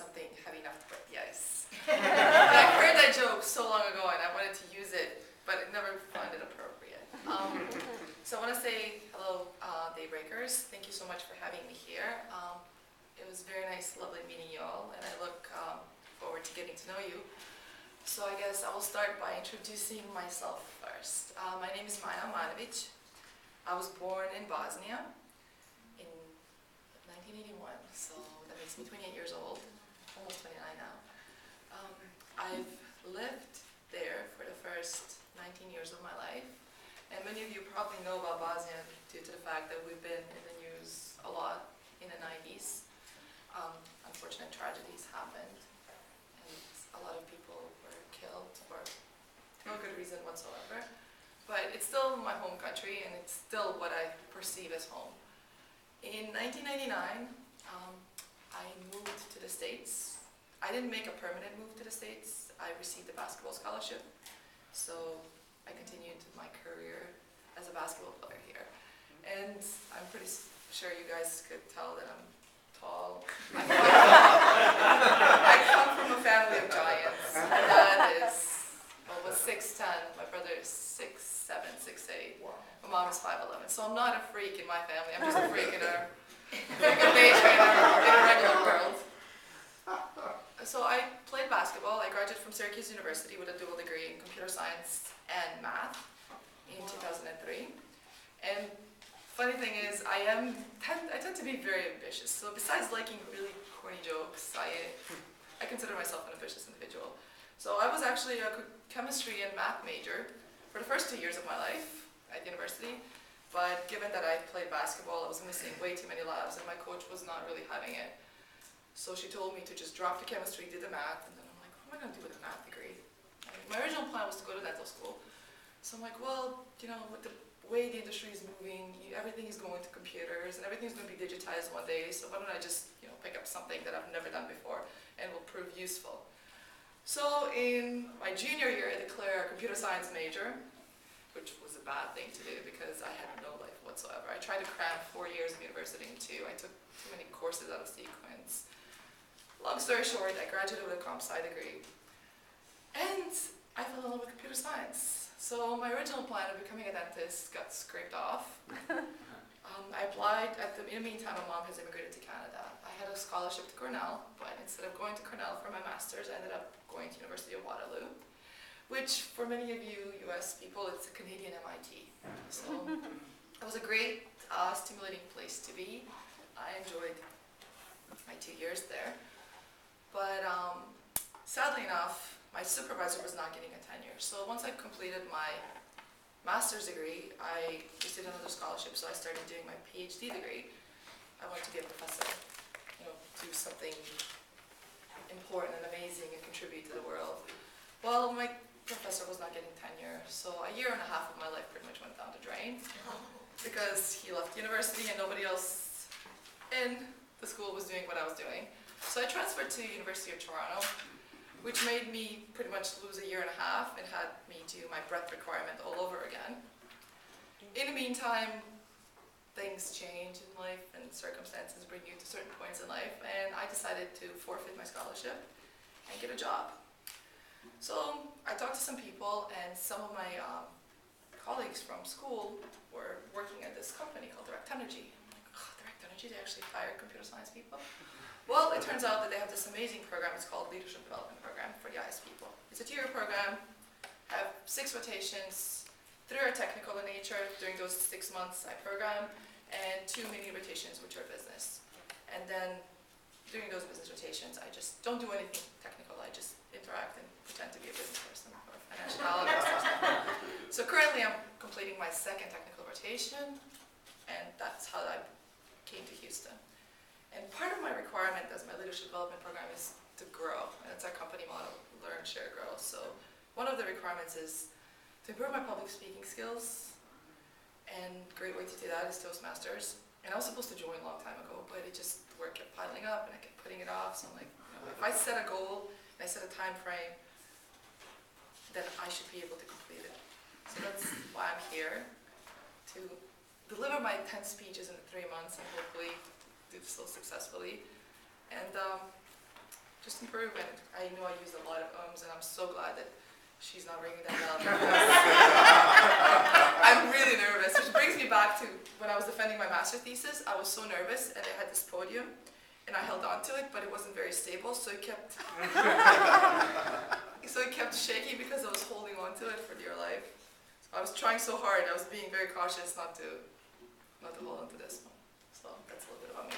something heavy enough to break the ice. And I heard that joke so long ago and I wanted to use it, but I never found it appropriate. So I want to say hello, Daybreakers. Thank you so much for having me here. It was very nice, lovely meeting you all, and I look forward to getting to know you. So I guess I will start by introducing myself first. My name is Maja. I was born in Bosnia in 1981, so that makes me 28 years old, almost 29 now. I've lived there for the first 19 years of my life, and many of you probably know about Bosnia due to the fact that we've been in the news a lot in the 90s. Unfortunate tragedies happened, and a lot of people were killed for no good reason whatsoever. But it's still my home country, and it's still what I perceive as home. In 1999, I moved to the States. I didn't make a permanent move to the States. I received a basketball scholarship, so I continued my career as a basketball player here. And I'm pretty sure you guys could tell that I'm tall. I come from a family of giants. My dad was 6'10", my brother is 6'7", 6'8". Wow. My mom is 5'11". So I'm not a freak in my family. I'm just a freak in a nature in a regular world. So I played basketball. I graduated from Syracuse University with a dual degree in computer science and math in 2003. And funny thing is, I tend to be very ambitious. So besides liking really corny jokes, I consider myself an ambitious individual. So I was actually a chemistry and math major for the first 2 years of my life at university. But given that I played basketball, I was missing way too many labs, and my coach was not really having it. So she told me to just drop the chemistry, do the math, and then I'm like, what am I going to do with a math degree? I mean, my original plan was to go to dental school. So I'm like, well, with the way the industry is moving, everything is going to computers, and everything's going to be digitized one day, so why don't I just pick up something that I've never done before and will prove useful. So in my junior year, I declared a computer science major, which was a bad thing to do because I had no life whatsoever. I tried to cram 4 years of university in 2. I took too many courses out of sequence. Long story short, I graduated with a comp sci degree, and I fell in love with computer science. So my original plan of becoming a dentist got scraped off. I applied. In the meantime, my mom has immigrated to Canada. I had a scholarship to Cornell, but instead of going to Cornell for my master's, I ended up going to University of Waterloo, which for many of you US people, it's a Canadian MIT. So it was a great, stimulating place to be. I enjoyed my 2 years there. But sadly enough, my supervisor was not getting a tenure. So once I completed my master's degree, I just did another scholarship, so I started doing my PhD degree. I wanted to be a professor, do something important and amazing and contribute to the world. Well, my professor was not getting tenure, so a year and a half of my life pretty much went down the drain because he left university and nobody else in the school was doing what I was doing. So I transferred to University of Toronto, which made me pretty much lose a year and a half and had me do my breadth requirement all over again. In the meantime, things change in life and circumstances bring you to certain points in life, and I decided to forfeit my scholarship and get a job. So I talked to some people, and some of my colleagues from school were working at this company called Direct Energy. I'm like, oh, Direct Energy, they actually hire computer science people? Well, it turns out that they have this amazing program. It's called Leadership Development Program for the IS people. It's a 2-year program, have 6 rotations. 3 are technical in nature. During those 6 months, I program, and 2 mini rotations, which are business. And then during those business rotations, I just don't do anything technical. I just interact and pretend to be a business person or a financial analyst or something. So currently, I'm completing my 2nd technical rotation, and that's how I came to Houston. And part of my requirement as my leadership development program is to grow. And it's our company motto, learn, share, grow. So one of the requirements is to improve my public speaking skills. And a great way to do that is Toastmasters. And I was supposed to join a long time ago, but work kept piling up and I kept putting it off. So I'm like, if I set a goal and I set a time frame, then I should be able to complete it. So that's why I'm here, to deliver my 10 speeches in 3 months and hopefully do so successfully. And just improve. And I know I used a lot of ums, and I'm so glad that she's not ringing that bell. I'm really nervous, which brings me back to when I was defending my master thesis. I was so nervous, and they had this podium, and I held on to it, but it wasn't very stable, so it kept shaking because I was holding on to it for dear life. So I was trying so hard. I was being very cautious not to hold on to this one. So that's a little bit about me.